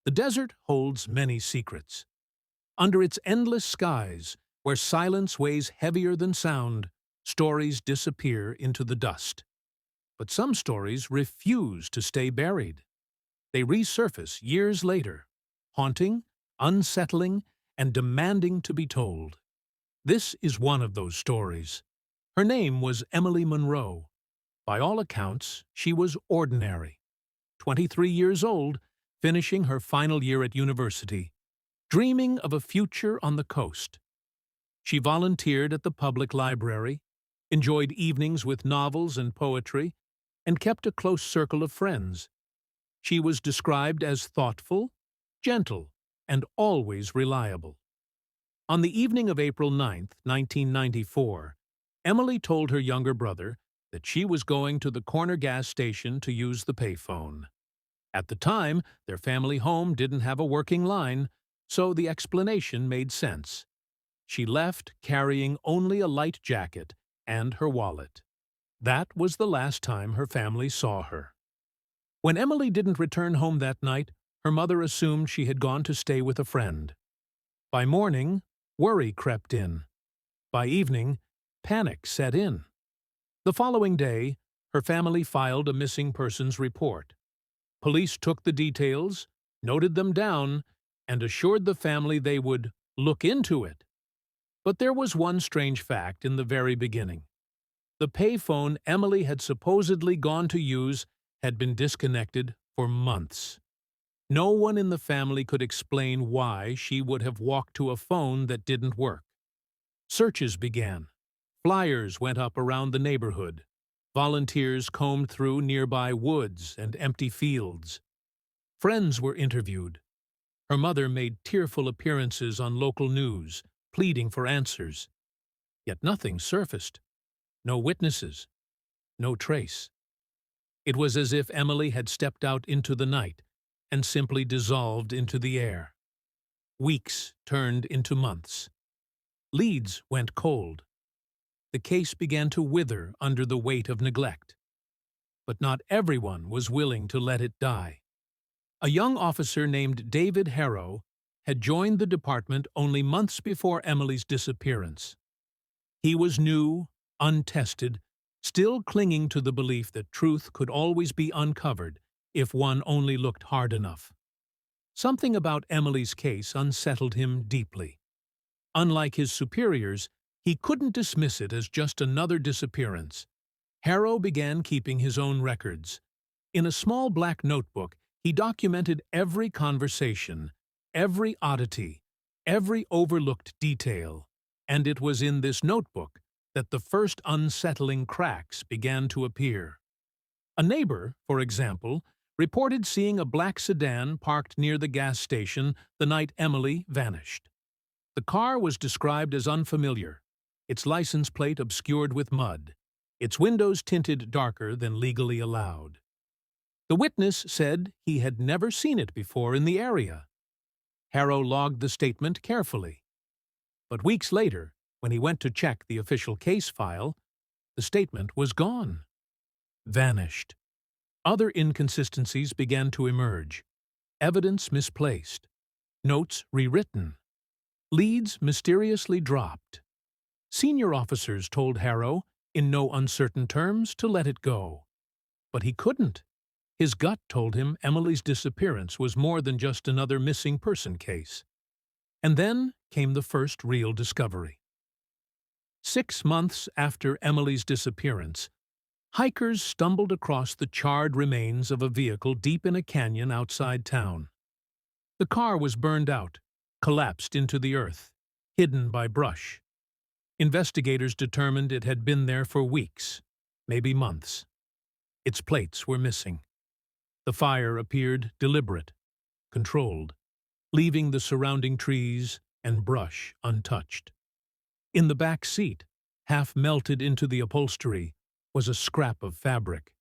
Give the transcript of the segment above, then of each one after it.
The desert holds many secrets. Under its endless skies, where silence weighs heavier than sound, stories disappear into the dust. But some stories refuse to stay buried. They resurface years later, haunting, unsettling, and demanding to be told. This is one of those stories. Her name was Emily Monroe. By all accounts, she was ordinary. 23 years old, finishing her final year at university, dreaming of a future on the coast. She volunteered at the public library, enjoyed evenings with novels and poetry, and kept a close circle of friends. She was described as thoughtful, gentle, and always reliable. On the evening of April 9, 1994, Emily told her younger brother that she was going to the corner gas station to use the payphone. At the time, their family home didn't have a working line, so the explanation made sense. She left carrying only a light jacket and her wallet. That was the last time her family saw her. When Emily didn't return home that night, her mother assumed she had gone to stay with a friend. By morning, worry crept in. By evening, panic set in. The following day, her family filed a missing persons report. Police took the details, noted them down, and assured the family they would look into it. But there was one strange fact in the very beginning. The payphone Emily had supposedly gone to use had been disconnected for months. No one in the family could explain why she would have walked to a phone that didn't work. Searches began. Flyers went up around the neighborhood. Volunteers combed through nearby woods and empty fields. Friends were interviewed. Her mother made tearful appearances on local news, pleading for answers. Yet nothing surfaced. No witnesses. No trace. It was as if Emily had stepped out into the night and simply dissolved into the air. Weeks turned into months. Leads went cold. The case began to wither under the weight of neglect. But not everyone was willing to let it die. A young officer named David Harrow had joined the department only months before Emily's disappearance. He was new, untested, still clinging to the belief that truth could always be uncovered if one only looked hard enough. Something about Emily's case unsettled him deeply. Unlike his superiors, he couldn't dismiss it as just another disappearance. Harrow began keeping his own records. In a small black notebook, he documented every conversation, every oddity, every overlooked detail, and it was in this notebook that the first unsettling cracks began to appear. A neighbor, for example, reported seeing a black sedan parked near the gas station the night Emily vanished. The car was described as unfamiliar, its license plate obscured with mud, its windows tinted darker than legally allowed. The witness said he had never seen it before in the area. Harrow logged the statement carefully. But weeks later, when he went to check the official case file, the statement was gone. Vanished. Other inconsistencies began to emerge. Evidence misplaced. Notes rewritten. Leads mysteriously dropped. Senior officers told Harrow, in no uncertain terms, to let it go. But he couldn't. His gut told him Emily's disappearance was more than just another missing person case. And then came the first real discovery. 6 months after Emily's disappearance, hikers stumbled across the charred remains of a vehicle deep in a canyon outside town. The car was burned out, collapsed into the earth, hidden by brush. Investigators determined it had been there for weeks, maybe months. Its plates were missing. The fire appeared deliberate, controlled, leaving the surrounding trees and brush untouched. In the back seat, half melted into the upholstery, was a scrap of fabric.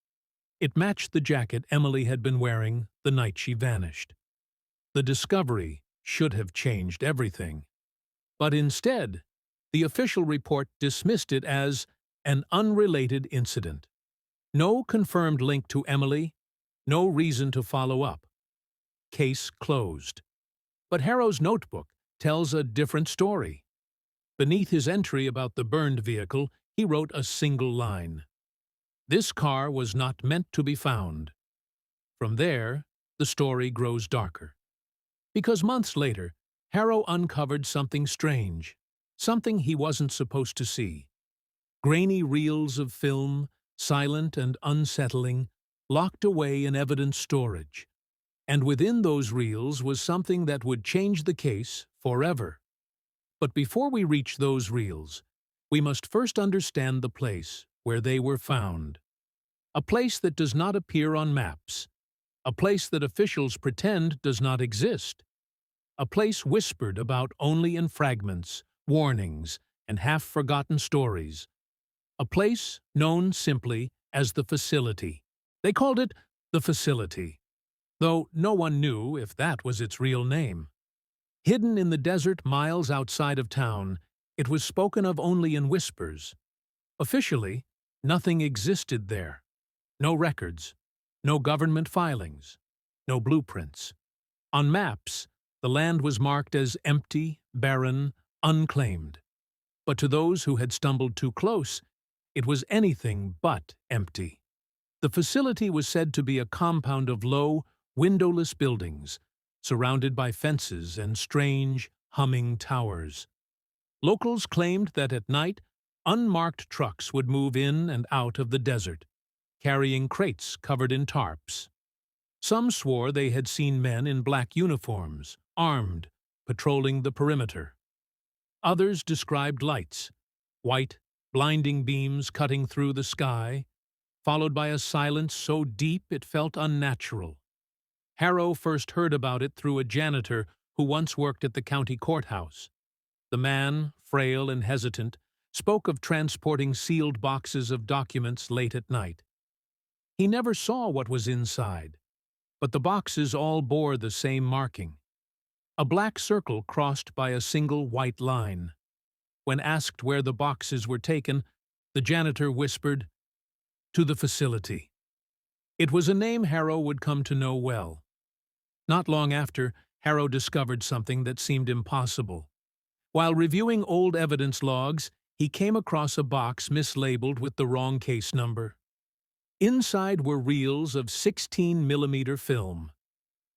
It matched the jacket Emily had been wearing the night she vanished. The discovery should have changed everything. But instead, the official report dismissed it as an unrelated incident. No confirmed link to Emily, no reason to follow up. case closed. But Harrow's notebook tells a different story. Beneath his entry about the burned vehicle, he wrote a single line. "This car was not meant to be found." From there, the story grows darker. Because months later, Harrow uncovered something strange, something he wasn't supposed to see. Grainy reels of film, silent and unsettling, locked away in evidence storage. And within those reels was something that would change the case forever. But before we reach those reels, we must first understand the place where they were found. A place that does not appear on maps. A place that officials pretend does not exist. A place whispered about only in fragments, warnings, and half-forgotten stories. A place known simply as the facility. They called it the facility, though no one knew if that was its real name. Hidden in the desert miles outside of town, it was spoken of only in whispers. Officially, nothing existed there. No records, no government filings, no blueprints. On maps, the land was marked as empty, barren, unclaimed. But to those who had stumbled too close, it was anything but empty. The facility was said to be a compound of low, windowless buildings, surrounded by fences and strange, humming towers. Locals claimed that at night, unmarked trucks would move in and out of the desert, carrying crates covered in tarps. Some swore they had seen men in black uniforms, armed, patrolling the perimeter. Others described lights, white, blinding beams cutting through the sky, followed by a silence so deep it felt unnatural. Harrow first heard about it through a janitor who once worked at the county courthouse. The man, frail and hesitant, spoke of transporting sealed boxes of documents late at night. He never saw what was inside, but the boxes all bore the same marking. A black circle crossed by a single white line. When asked where the boxes were taken, the janitor whispered, "To the facility." It was a name Harrow would come to know well. Not long after, Harrow discovered something that seemed impossible. While reviewing old evidence logs, he came across a box mislabeled with the wrong case number. Inside were reels of 16mm film.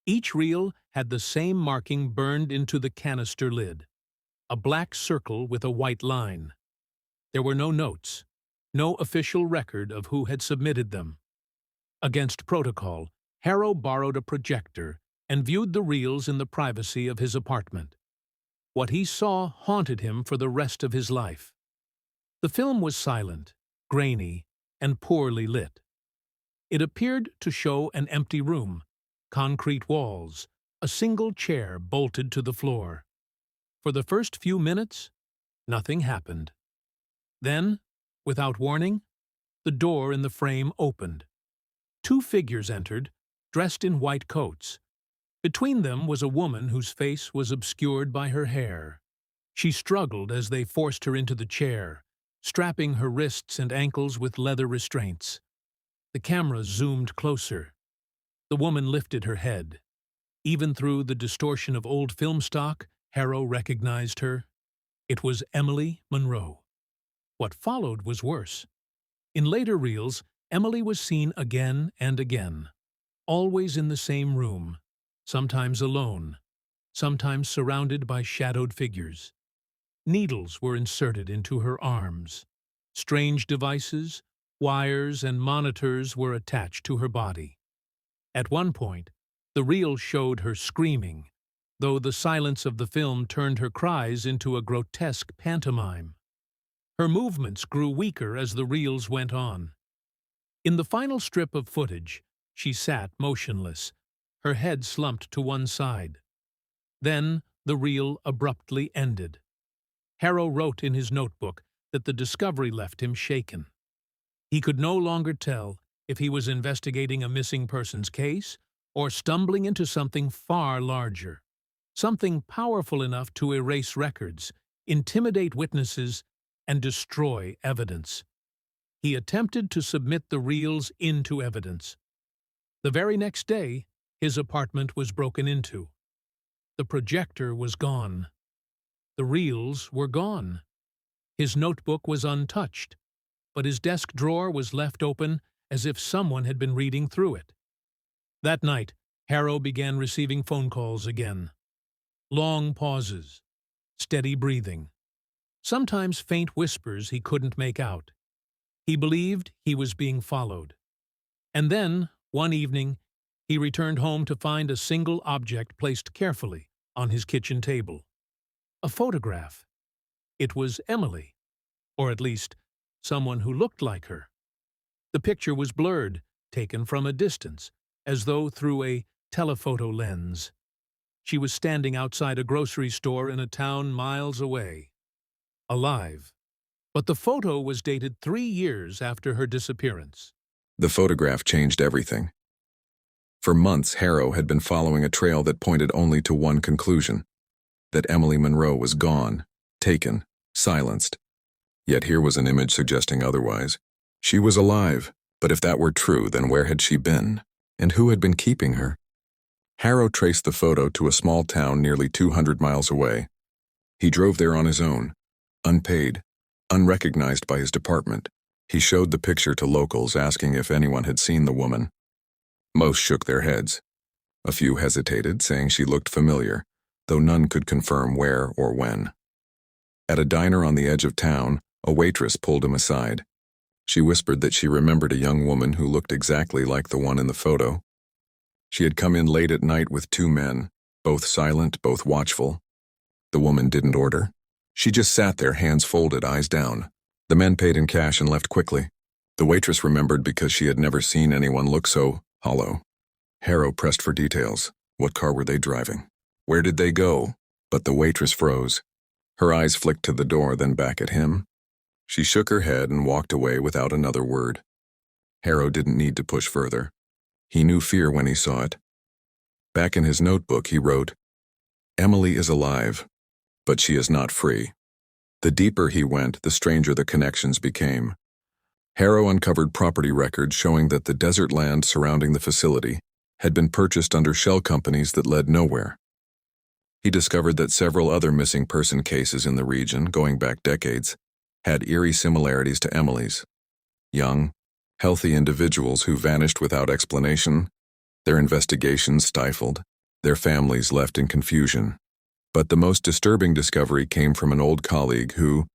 Each reel had the same marking burned into the canister lid, a black circle with a white line. There were no notes, no official record of who had submitted them. Against protocol, Harrow borrowed a projector and viewed the reels in the privacy of his apartment. What he saw haunted him for the rest of his life. The film was silent, grainy, and poorly lit. It appeared to show an empty room, concrete walls, a single chair bolted to the floor. For the first few minutes, nothing happened. Then, without warning, the door in the frame opened. Two figures entered, dressed in white coats. Between them was a woman whose face was obscured by her hair. She struggled as they forced her into the chair, strapping her wrists and ankles with leather restraints. The camera zoomed closer. The woman lifted her head. Even through the distortion of old film stock, Harrow recognized her. It was Emily Monroe. What followed was worse. In later reels, Emily was seen again and again, always in the same room, sometimes alone, sometimes surrounded by shadowed figures. Needles were inserted into her arms. Strange devices, wires, and monitors were attached to her body. At one point, the reel showed her screaming, though the silence of the film turned her cries into a grotesque pantomime. Her movements grew weaker as the reels went on. In the final strip of footage, she sat motionless, her head slumped to one side. Then the reel abruptly ended. Harrow wrote in his notebook that the discovery left him shaken. He could no longer tell if he was investigating a missing persons case or stumbling into something far larger, something powerful enough to erase records, intimidate witnesses, and destroy evidence. He attempted to submit the reels into evidence. The very next day, his apartment was broken into. The projector was gone. The reels were gone. His notebook was untouched, but his desk drawer was left open as if someone had been reading through it. That night, Harrow began receiving phone calls again. Long pauses, steady breathing. Sometimes faint whispers he couldn't make out. He believed he was being followed. And then, one evening, he returned home to find a single object placed carefully on his kitchen table. A photograph. It was Emily, or at least, someone who looked like her. The picture was blurred, taken from a distance, as though through a telephoto lens. She was standing outside a grocery store in a town miles away. Alive. But the photo was dated 3 years after her disappearance. The photograph changed everything. For months, Harrow had been following a trail that pointed only to one conclusion: that Emily Monroe was gone, taken, silenced. Yet here was an image suggesting otherwise. She was alive, but if that were true, then where had she been? And who had been keeping her? Harrow traced the photo to a small town nearly 200 miles away. He drove there on his own, unpaid, unrecognized by his department. He showed the picture to locals, asking if anyone had seen the woman. Most shook their heads. A few hesitated, saying she looked familiar, though none could confirm where or when. At a diner on the edge of town, a waitress pulled him aside. She whispered that she remembered a young woman who looked exactly like the one in the photo. She had come in late at night with 2 men, both silent, both watchful. The woman didn't order. She just sat there, hands folded, eyes down. The men paid in cash and left quickly. The waitress remembered because she had never seen anyone look so hollow. Harrow pressed for details. What car were they driving? Where did they go? But the waitress froze. Her eyes flicked to the door, then back at him. She shook her head and walked away without another word. Harrow didn't need to push further. He knew fear when he saw it. Back in his notebook, he wrote, "Emily is alive, but she is not free." The deeper he went, the stranger the connections became. Harrow uncovered property records showing that the desert land surrounding the facility had been purchased under shell companies that led nowhere. He discovered that several other missing person cases in the region, going back decades, had eerie similarities to Emily's. Young, healthy individuals who vanished without explanation, their investigations stifled, their families left in confusion. But the most disturbing discovery came from an old colleague who,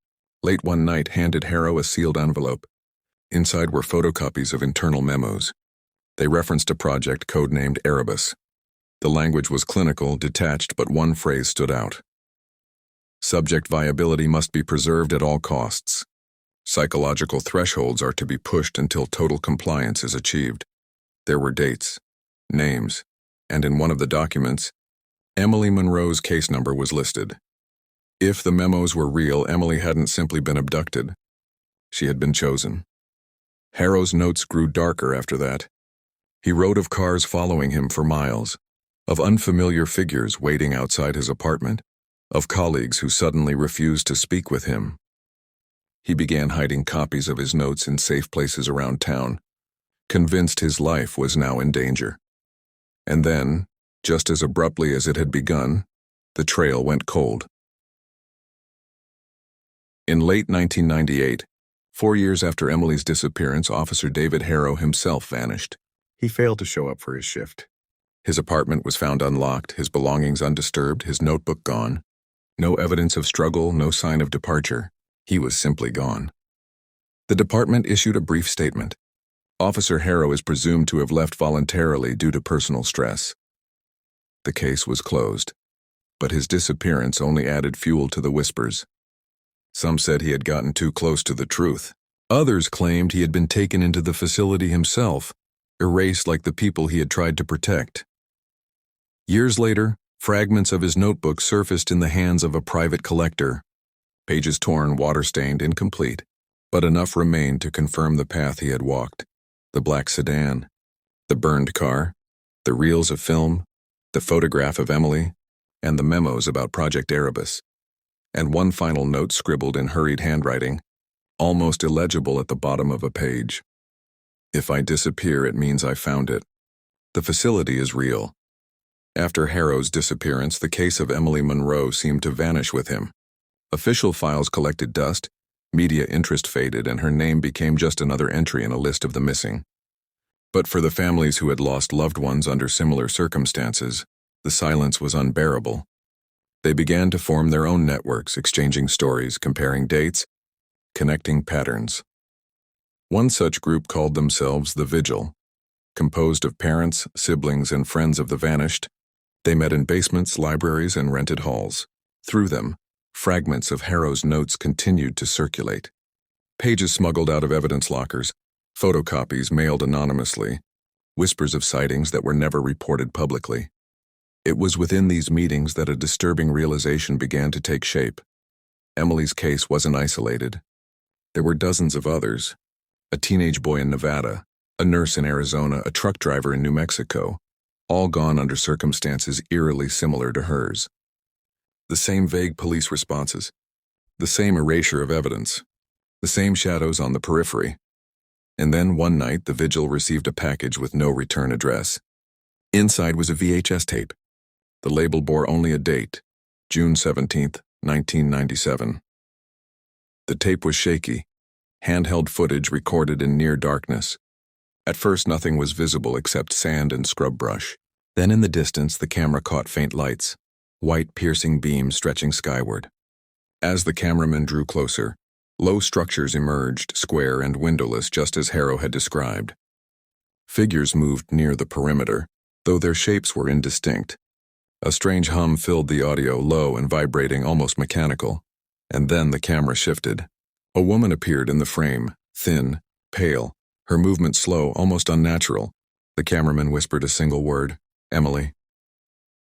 late one night, handed Harrow a sealed envelope. Inside were photocopies of internal memos. They referenced a project codenamed Erebus. The language was clinical, detached, but one phrase stood out. Subject viability must be preserved at all costs. Psychological thresholds are to be pushed until total compliance is achieved. There were dates, names, and in one of the documents, Emily Monroe's case number was listed. If the memos were real, Emily hadn't simply been abducted. She had been chosen. Harrow's notes grew darker after that. He wrote of cars following him for miles, of unfamiliar figures waiting outside his apartment, of colleagues who suddenly refused to speak with him. He began hiding copies of his notes in safe places around town, convinced his life was now in danger. And then, just as abruptly as it had begun, the trail went cold. In late 1998, 4 years after Emily's disappearance, Officer David Harrow himself vanished. He failed to show up for his shift. His apartment was found unlocked, his belongings undisturbed, his notebook gone. No evidence of struggle, no sign of departure. He was simply gone. The department issued a brief statement. Officer Harrow is presumed to have left voluntarily due to personal stress. The case was closed, but his disappearance only added fuel to the whispers. Some said he had gotten too close to the truth. Others claimed he had been taken into the facility himself, erased like the people he had tried to protect. Years later, fragments of his notebook surfaced in the hands of a private collector. Pages torn, water-stained, incomplete, but enough remained to confirm the path he had walked. The black sedan, the burned car, the reels of film, the photograph of Emily, and the memos about Project Erebus. And one final note scribbled in hurried handwriting, almost illegible at the bottom of a page. "If I disappear, it means I found it. The facility is real. After Harrow's disappearance, the case of Emily Monroe seemed to vanish with him. Official files collected dust, media interest faded, and her name became just another entry in a list of the missing. But for the families who had lost loved ones under similar circumstances, the silence was unbearable. They began to form their own networks, exchanging stories, comparing dates, connecting patterns. One such group called themselves the Vigil. Composed of parents, siblings, and friends of the vanished, they met in basements, libraries, and rented halls. Through them, fragments of Harrow's notes continued to circulate. Pages smuggled out of evidence lockers, photocopies mailed anonymously, whispers of sightings that were never reported publicly. It was within these meetings that a disturbing realization began to take shape. Emily's case wasn't isolated. There were dozens of others. A teenage boy in Nevada, a nurse in Arizona, a truck driver in New Mexico, all gone under circumstances eerily similar to hers. The same vague police responses, the same erasure of evidence, the same shadows on the periphery. And then one night, the Vigil received a package with no return address. Inside was a VHS tape. The label bore only a date, June 17th, 1997. The tape was shaky, handheld footage recorded in near darkness. At first, nothing was visible except sand and scrub brush. Then in the distance, the camera caught faint lights, white piercing beams stretching skyward. As the cameraman drew closer, low structures emerged, square and windowless, just as Harrow had described. Figures moved near the perimeter, though their shapes were indistinct. A strange hum filled the audio, low and vibrating, almost mechanical. And then the camera shifted. A woman appeared in the frame, thin, pale, her movement slow, almost unnatural. The cameraman whispered a single word, "Emily."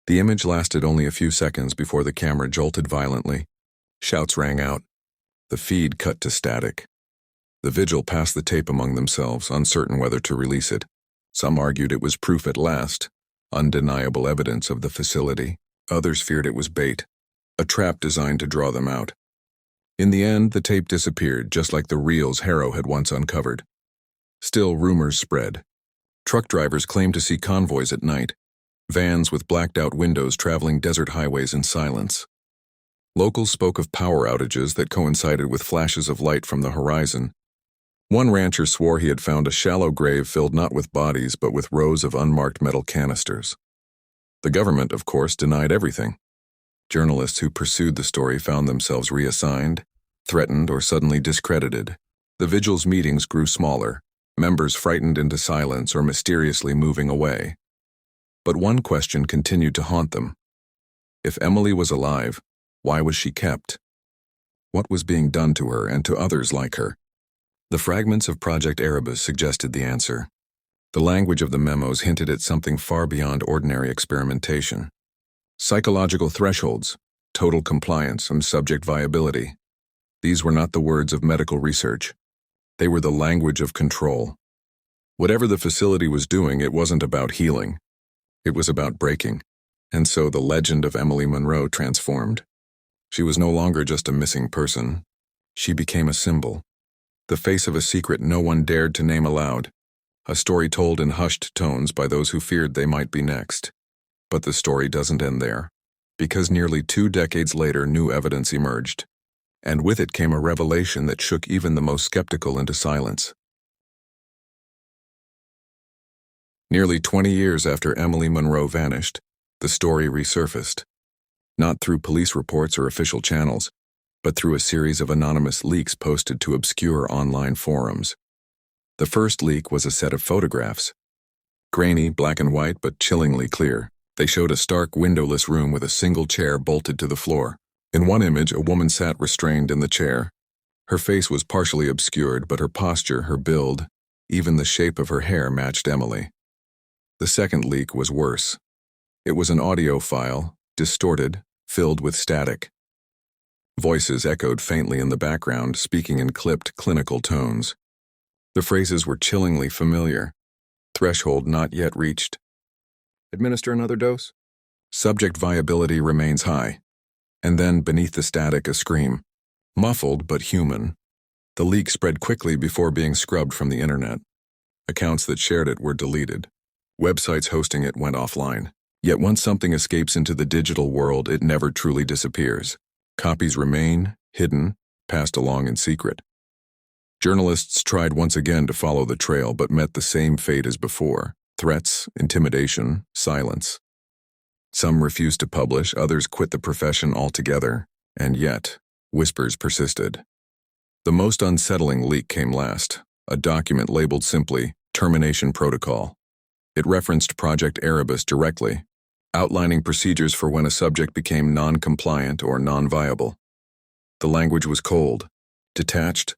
The image lasted only a few seconds before the camera jolted violently. Shouts rang out. The feed cut to static. The Vigil passed the tape among themselves, uncertain whether to release it. Some argued it was proof at last, undeniable evidence of the facility. Others feared it was bait, a trap designed to draw them out. In the end, the tape disappeared, just like the reels Harrow had once uncovered. Still, rumors spread. Truck drivers claimed to see convoys at night, vans with blacked-out windows traveling desert highways in silence. Locals spoke of power outages that coincided with flashes of light from the horizon. One rancher swore he had found a shallow grave filled not with bodies but with rows of unmarked metal canisters. The government, of course, denied everything. Journalists who pursued the story found themselves reassigned, threatened, or suddenly discredited. The Vigil's meetings grew smaller, members frightened into silence or mysteriously moving away. But one question continued to haunt them. If Emily was alive, why was she kept? What was being done to her and to others like her? The fragments of Project Erebus suggested the answer. The language of the memos hinted at something far beyond ordinary experimentation. Psychological thresholds, total compliance, and subject viability. These were not the words of medical research. They were the language of control. Whatever the facility was doing, it wasn't about healing. It was about breaking. And so the legend of Emily Monroe transformed. She was no longer just a missing person. She became a symbol. The face of a secret no one dared to name aloud. A story told in hushed tones by those who feared they might be next. But the story doesn't end there, because nearly 2 decades later, new evidence emerged. And with it came a revelation that shook even the most skeptical into silence. Nearly 20 years after Emily Monroe vanished, the story resurfaced. Not through police reports or official channels, but through a series of anonymous leaks posted to obscure online forums. The first leak was a set of photographs. Grainy, black and white, but chillingly clear. They showed a stark, windowless room with a single chair bolted to the floor. In one image, a woman sat restrained in the chair. Her face was partially obscured, but her posture, her build, even the shape of her hair matched Emily. The second leak was worse. It was an audio file, distorted, filled with static. Voices echoed faintly in the background, speaking in clipped, clinical tones. The phrases were chillingly familiar. Threshold not yet reached. Administer another dose? Subject viability remains high. And then, beneath the static, a scream. Muffled, but human. The leak spread quickly before being scrubbed from the internet. Accounts that shared it were deleted. Websites hosting it went offline. Yet once something escapes into the digital world, it never truly disappears. Copies remain, hidden, passed along in secret. Journalists tried once again to follow the trail but met the same fate as before: threats, intimidation, silence. Some refused to publish, others quit the profession altogether, and yet, whispers persisted. The most unsettling leak came last, a document labeled simply Termination Protocol. It referenced Project Erebus directly, outlining procedures for when a subject became non-compliant or non-viable. The language was cold, detached,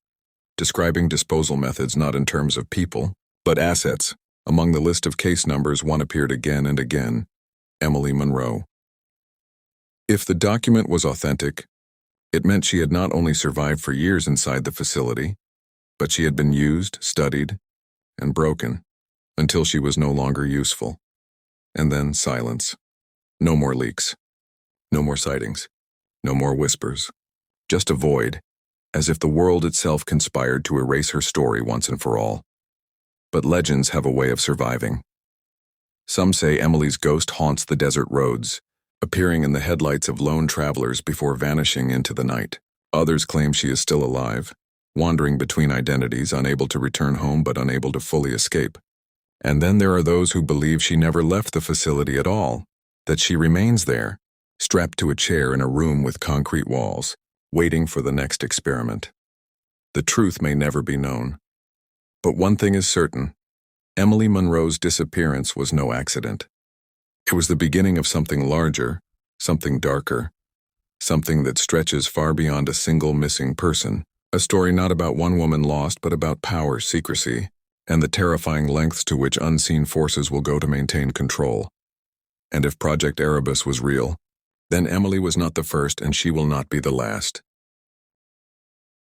describing disposal methods not in terms of people, but assets. Among the list of case numbers, one appeared again and again: Emily Monroe. If the document was authentic, it meant she had not only survived for years inside the facility, but she had been used, studied, and broken until she was no longer useful. And then silence. No more leaks. No more sightings. No more whispers. Just a void, as if the world itself conspired to erase her story once and for all. But legends have a way of surviving. Some say Emily's ghost haunts the desert roads, appearing in the headlights of lone travelers before vanishing into the night. Others claim she is still alive, wandering between identities, unable to return home but unable to fully escape. And then there are those who believe she never left the facility at all, that she remains there, strapped to a chair in a room with concrete walls, waiting for the next experiment. The truth may never be known. But one thing is certain: Emily Monroe's disappearance was no accident. It was the beginning of something larger, something darker, something that stretches far beyond a single missing person. A story not about one woman lost, but about power, secrecy, and the terrifying lengths to which unseen forces will go to maintain control. And if Project Erebus was real, then Emily was not the first, and she will not be the last.